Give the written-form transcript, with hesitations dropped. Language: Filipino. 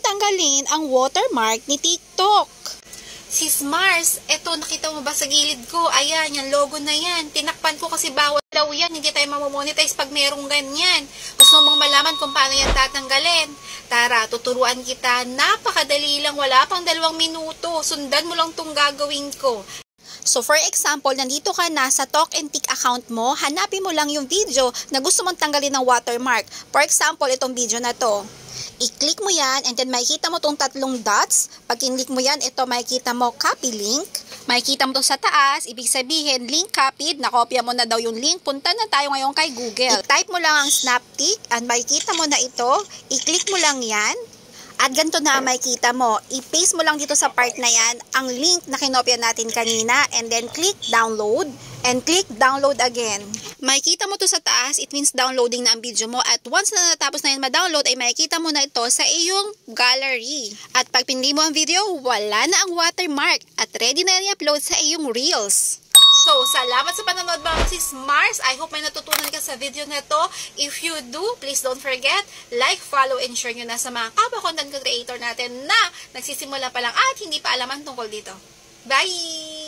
mong tanggalin ang watermark ni TikTok. Sis Mars, eto nakita mo ba sa gilid ko? Ayan, yung logo na yan. Tinakpan ko kasi bawal daw yan. Hindi tayo mamamonetize pag merong ganyan. Gusto mong malaman kung paano yan tatanggalin? Tara, tuturuan kita. Napakadali lang, wala pang 2 minuto. Sundan mo lang tong gagawin ko. So for example, nandito ka na sa Talk and Tick account mo, hanapin mo lang yung video na gusto mong tanggalin ng watermark. For example, itong video na to. I-click mo yan and then makikita mo tong 3 dots. Pag in-click mo yan, ito makikita mo copy link. Makikita mo to sa taas, ibig sabihin link copied, nakopya mo na daw yung link. Punta na tayo ngayon kay Google. I-type mo lang ang Snaptik and makikita mo na ito. I-click mo lang yan. At ganito na makikita mo, i-paste mo lang dito sa part na yan ang link na kinopya natin kanina and then click download and click download again. Makikita mo to sa taas, it means downloading na ang video mo at once na natapos na yan ma-download ay makikita mo na ito sa iyong gallery. At pag pinili mo ang video, wala na ang watermark at ready na i-upload sa iyong Reels. So, salamat sa panonood mga sis Mars. I hope may natutunan ka sa video na to. If you do, please don't forget, like, follow, and share nyo na sa mga content creator natin na nagsisimula pa lang at hindi pa alaman tungkol dito. Bye!